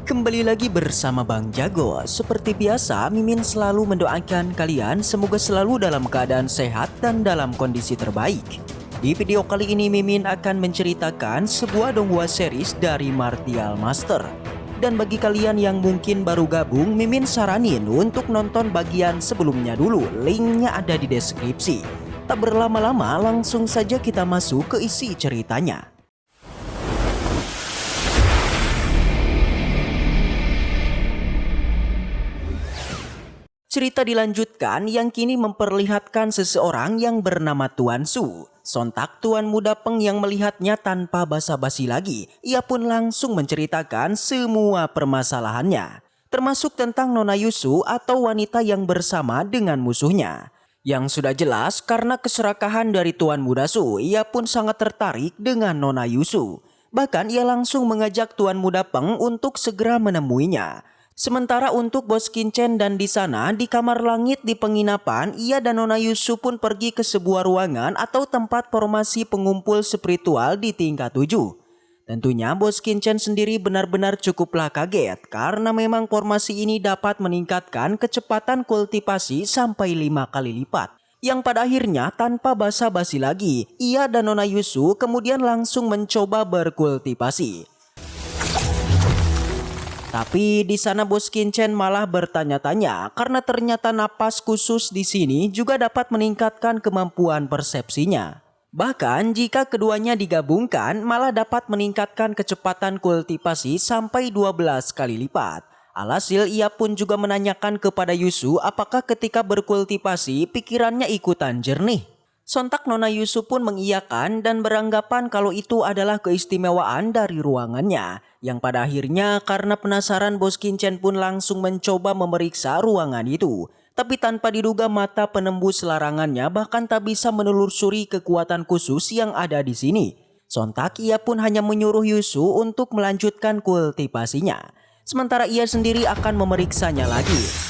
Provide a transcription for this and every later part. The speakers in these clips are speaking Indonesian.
Kembali lagi bersama Bang Jago. Seperti biasa, Mimin selalu mendoakan kalian semoga selalu dalam keadaan sehat dan dalam kondisi terbaik. Di video kali ini Mimin akan menceritakan sebuah donghua series dari Martial Master. Dan bagi kalian yang mungkin baru gabung, Mimin saranin untuk nonton bagian sebelumnya dulu. Linknya ada di deskripsi. Tak berlama-lama, langsung saja kita masuk ke isi ceritanya. Cerita dilanjutkan yang kini memperlihatkan seseorang yang bernama Tuan Su. Sontak Tuan Muda Peng yang melihatnya tanpa basa-basi lagi, ia pun langsung menceritakan semua permasalahannya. Termasuk tentang Nona Yusu atau wanita yang bersama dengan musuhnya. Yang sudah jelas karena keserakahan dari Tuan Muda Su, ia pun sangat tertarik dengan Nona Yusu. Bahkan ia langsung mengajak Tuan Muda Peng untuk segera menemuinya. Sementara untuk Bos Kincen dan di sana di kamar langit di penginapan, ia dan Nona Yusu pun pergi ke sebuah ruangan atau tempat formasi pengumpul spiritual di tingkat 7. Tentunya Bos Kincen sendiri benar-benar cukuplah kaget karena memang formasi ini dapat meningkatkan kecepatan kultivasi sampai 5 kali lipat. Yang pada akhirnya tanpa basa-basi lagi, ia dan Nona Yusu kemudian langsung mencoba berkultivasi. Tapi di sana Bos Kincen malah bertanya-tanya karena ternyata napas khusus di sini juga dapat meningkatkan kemampuan persepsinya. Bahkan jika keduanya digabungkan malah dapat meningkatkan kecepatan kultivasi sampai 12 kali lipat. Alhasil ia pun juga menanyakan kepada Yusu apakah ketika berkultivasi pikirannya ikutan jernih. Sontak Nona Yusu pun mengiyakan dan beranggapan kalau itu adalah keistimewaan dari ruangannya. Yang pada akhirnya karena penasaran Bos Kincen pun langsung mencoba memeriksa ruangan itu. Tapi tanpa diduga mata penembus larangannya bahkan tak bisa menelusuri kekuatan khusus yang ada di sini. Sontak ia pun hanya menyuruh Yusu untuk melanjutkan kultivasinya. Sementara ia sendiri akan memeriksanya lagi.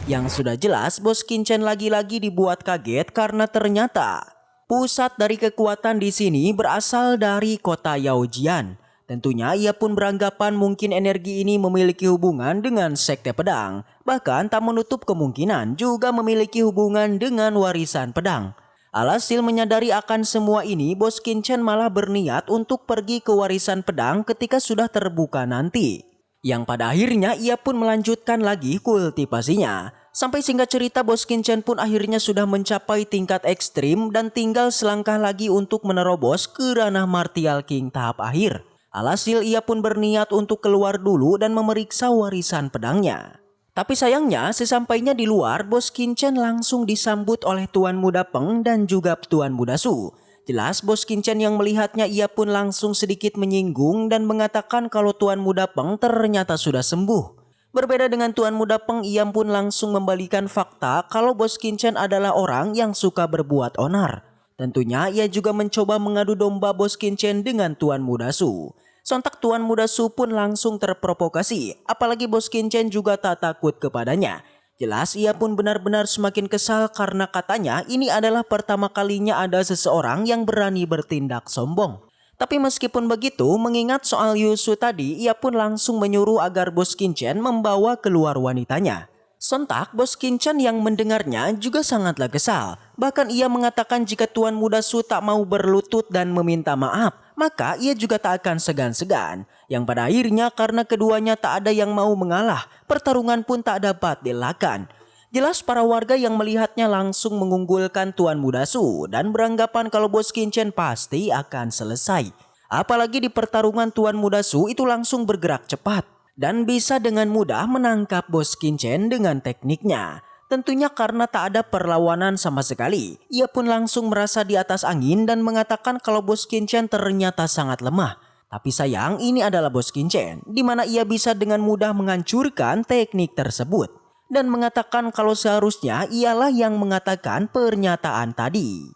Yang sudah jelas Bos Kincen lagi-lagi dibuat kaget karena ternyata pusat dari kekuatan di sini berasal dari kota Yaojian. Tentunya ia pun beranggapan mungkin energi ini memiliki hubungan dengan sekte pedang. Bahkan tak menutup kemungkinan juga memiliki hubungan dengan warisan pedang. Alhasil menyadari akan semua ini, Bos Kincen malah berniat untuk pergi ke warisan pedang ketika sudah terbuka nanti. Yang pada akhirnya ia pun melanjutkan lagi kultivasinya. Sampai singkat cerita Bos Kincen pun akhirnya sudah mencapai tingkat ekstrim dan tinggal selangkah lagi untuk menerobos ke ranah Martial King tahap akhir. Alhasil ia pun berniat untuk keluar dulu dan memeriksa warisan pedangnya. Tapi sayangnya sesampainya di luar Bos Kincen langsung disambut oleh Tuan Muda Peng dan juga Tuan Muda Su. Jelas Bos Kincen yang melihatnya ia pun langsung sedikit menyinggung dan mengatakan kalau Tuan Muda Peng ternyata sudah sembuh. Berbeda dengan Tuan Muda Peng, ia pun langsung membalikan fakta kalau Bos Kincen adalah orang yang suka berbuat onar. Tentunya ia juga mencoba mengadu domba Bos Kincen dengan Tuan Muda Su. Sontak Tuan Muda Su pun langsung terprovokasi, apalagi Bos Kincen juga tak takut kepadanya. Jelas ia pun benar-benar semakin kesal karena katanya ini adalah pertama kalinya ada seseorang yang berani bertindak sombong. Tapi meskipun begitu, mengingat soal Yusu tadi, ia pun langsung menyuruh agar Bos Kincen membawa keluar wanitanya. Sontak Bos Kincen yang mendengarnya juga sangatlah kesal. Bahkan ia mengatakan jika Tuan Muda Su tak mau berlutut dan meminta maaf, maka ia juga tak akan segan-segan. Yang pada akhirnya karena keduanya tak ada yang mau mengalah, pertarungan pun tak dapat dielakkan. Jelas para warga yang melihatnya langsung mengunggulkan Tuan Muda Su dan beranggapan kalau Bos Kincen pasti akan selesai. Apalagi di pertarungan Tuan Muda Su itu langsung bergerak cepat dan bisa dengan mudah menangkap Bos Kincen dengan tekniknya. Tentunya karena tak ada perlawanan sama sekali, ia pun langsung merasa di atas angin dan mengatakan kalau Bos Kincen ternyata sangat lemah. Tapi sayang ini adalah Bos Kincen, di mana ia bisa dengan mudah menghancurkan teknik tersebut. Dan mengatakan kalau seharusnya ialah yang mengatakan pernyataan tadi.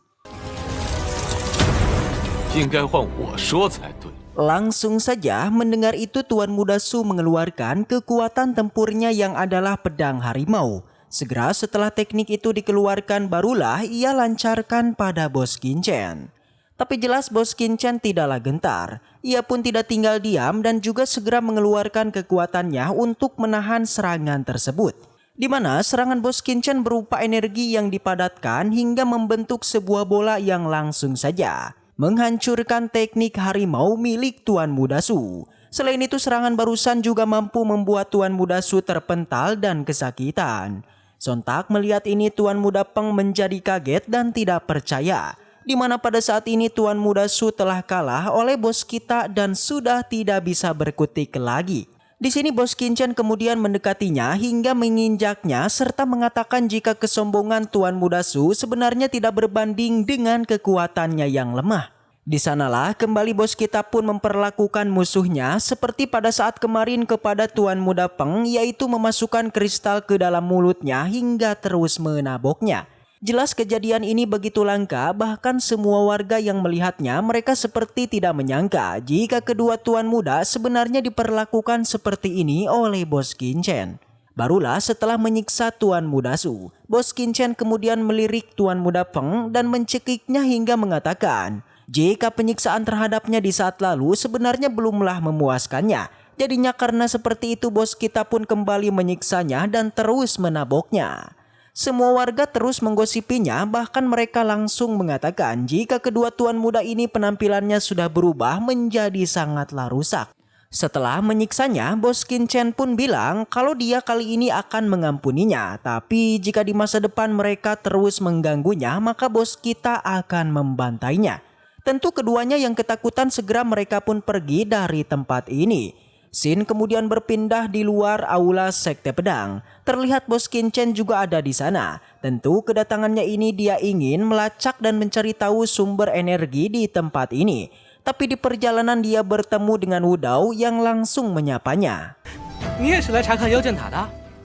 Langsung saja mendengar itu Tuan Muda Su mengeluarkan kekuatan tempurnya yang adalah pedang harimau. Segera setelah teknik itu dikeluarkan barulah ia lancarkan pada Bos Kincen. Tapi jelas Bos Qinchan tidaklah gentar. Ia pun tidak tinggal diam dan juga segera mengeluarkan kekuatannya untuk menahan serangan tersebut. Di mana serangan Bos Qinchan berupa energi yang dipadatkan hingga membentuk sebuah bola yang langsung saja menghancurkan teknik harimau milik Tuan Muda Su. Selain itu serangan barusan juga mampu membuat Tuan Muda Su terpental dan kesakitan. Sontak melihat ini Tuan Muda Peng menjadi kaget dan tidak percaya. Di mana pada saat ini Tuan Muda Su telah kalah oleh bos kita dan sudah tidak bisa berkutik lagi. Di sini Bos Qinchan kemudian mendekatinya hingga menginjaknya serta mengatakan jika kesombongan Tuan Muda Su sebenarnya tidak berbanding dengan kekuatannya yang lemah. Di sanalah kembali bos kita pun memperlakukan musuhnya seperti pada saat kemarin kepada Tuan Muda Peng, yaitu memasukkan kristal ke dalam mulutnya hingga terus menaboknya. Jelas kejadian ini begitu langka, bahkan semua warga yang melihatnya mereka seperti tidak menyangka jika kedua tuan muda sebenarnya diperlakukan seperti ini oleh Bos Qinchan. Barulah setelah menyiksa Tuan Muda Su, Bos Qinchan kemudian melirik Tuan Muda Peng dan mencekiknya hingga mengatakan jika penyiksaan terhadapnya di saat lalu sebenarnya belumlah memuaskannya. Jadinya karena seperti itu bos kita pun kembali menyiksanya dan terus menaboknya. Semua warga terus menggosipinya, bahkan mereka langsung mengatakan jika kedua tuan muda ini penampilannya sudah berubah menjadi sangatlah rusak. Setelah menyiksanya, Bos Qinchan pun bilang kalau dia kali ini akan mengampuninya. Tapi jika di masa depan mereka terus mengganggunya, maka bos kita akan membantainya. Tentu keduanya yang ketakutan segera mereka pun pergi dari tempat ini. Scene kemudian berpindah di luar aula Sekte Pedang. Terlihat Bos Qinchan juga ada di sana. Tentu kedatangannya ini dia ingin melacak dan mencari tahu sumber energi di tempat ini. Tapi di perjalanan dia bertemu dengan Wu Dao yang langsung menyapanya.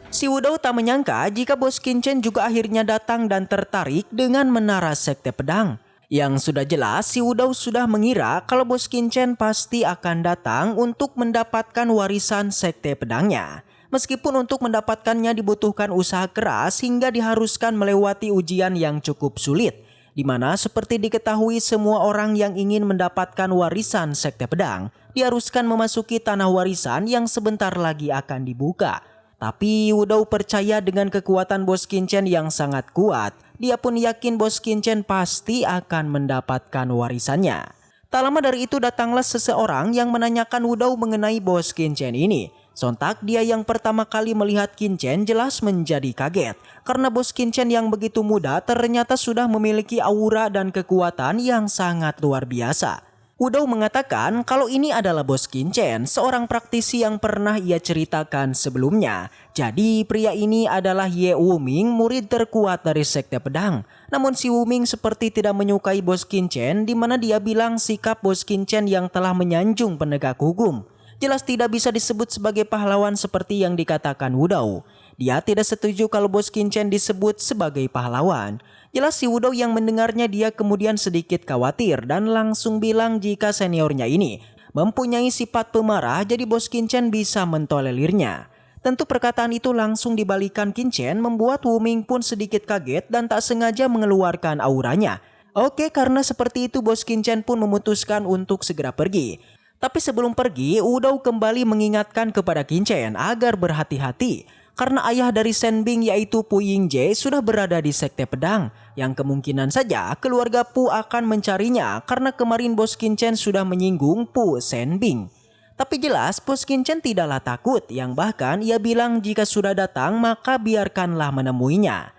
Si Wu Dao tak menyangka jika Bos Qinchan juga akhirnya datang dan tertarik dengan menara Sekte Pedang. Yang sudah jelas si Wu Dao sudah mengira kalau Bos Qinchan pasti akan datang untuk mendapatkan warisan Sekte Pedangnya. Meskipun untuk mendapatkannya dibutuhkan usaha keras hingga diharuskan melewati ujian yang cukup sulit. Di mana seperti diketahui semua orang yang ingin mendapatkan warisan Sekte Pedang diharuskan memasuki tanah warisan yang sebentar lagi akan dibuka. Tapi Wu Dao percaya dengan kekuatan Bos Qinchan yang sangat kuat. Dia pun yakin Bos Qinchan pasti akan mendapatkan warisannya. Tak lama dari itu datanglah seseorang yang menanyakan Wu Dao mengenai Bos Qinchan ini. Sontak dia yang pertama kali melihat Qinchan jelas menjadi kaget. Karena Bos Qinchan yang begitu muda ternyata sudah memiliki aura dan kekuatan yang sangat luar biasa. Wu Dao mengatakan kalau ini adalah Bos Qinchan, seorang praktisi yang pernah ia ceritakan sebelumnya. Jadi pria ini adalah Ye Wuming, murid terkuat dari Sekte Pedang. Namun si Wuming seperti tidak menyukai Bos Qinchan, di mana dia bilang sikap Bos Qinchan yang telah menyanjung penegak hukum jelas tidak bisa disebut sebagai pahlawan seperti yang dikatakan Wu Dao. Dia tidak setuju kalau Bos Qinchan disebut sebagai pahlawan. Jelas si Wu Dao yang mendengarnya dia kemudian sedikit khawatir dan langsung bilang jika seniornya ini mempunyai sifat pemarah jadi Bos Qinchan bisa mentolelirnya. Tentu perkataan itu langsung dibalikan Qinchan membuat Wuming pun sedikit kaget dan tak sengaja mengeluarkan auranya. Oke, karena seperti itu Bos Qinchan pun memutuskan untuk segera pergi. Tapi sebelum pergi, Wu Dao kembali mengingatkan kepada Qinchan agar berhati-hati. Karena ayah dari Shen Bing yaitu Pu Yingje sudah berada di Sekte Pedang. Yang kemungkinan saja keluarga Pu akan mencarinya karena kemarin Bos Qinchan sudah menyinggung Pu Shen Bing. Tapi jelas Bos Qinchan tidaklah takut, yang bahkan ia bilang jika sudah datang maka biarkanlah menemuinya.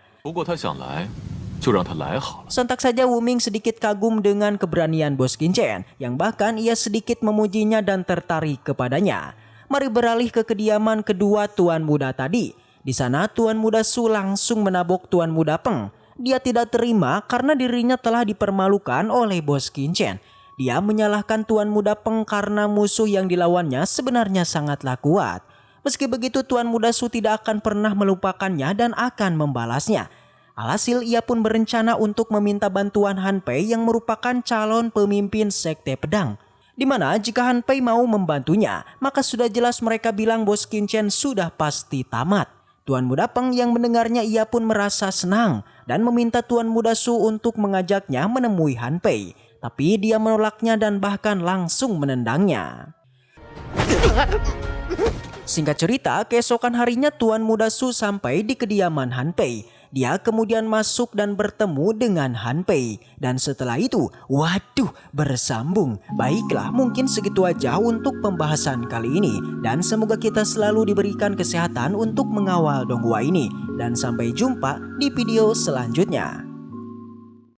Sontak saja Wuming sedikit kagum dengan keberanian Bos Qinchan, yang bahkan ia sedikit memujinya dan tertarik kepadanya. Mari beralih ke kediaman kedua tuan muda tadi. Di sana Tuan Muda Su langsung menabok Tuan Muda Peng. Dia tidak terima karena dirinya telah dipermalukan oleh Bos Qinchan. Dia menyalahkan Tuan Muda Peng karena musuh yang dilawannya sebenarnya sangatlah kuat. Meski begitu Tuan Muda Su tidak akan pernah melupakannya dan akan membalasnya. Alhasil ia pun berencana untuk meminta bantuan Han Pei yang merupakan calon pemimpin Sekte Pedang. Di mana jika Han Pei mau membantunya, maka sudah jelas mereka bilang Bos Qinchan sudah pasti tamat. Tuan Muda Peng yang mendengarnya ia pun merasa senang dan meminta Tuan Muda Su untuk mengajaknya menemui Han Pei. tapi dia menolaknya dan bahkan langsung menendangnya. Singkat cerita, keesokan harinya Tuan Muda Su sampai di kediaman Han Pei. Dia kemudian masuk dan bertemu dengan Han Pei. Dan setelah itu, waduh, bersambung. Baiklah, mungkin segitu aja untuk pembahasan kali ini. Dan semoga kita selalu diberikan kesehatan untuk mengawal donghua ini. Dan sampai jumpa di video selanjutnya.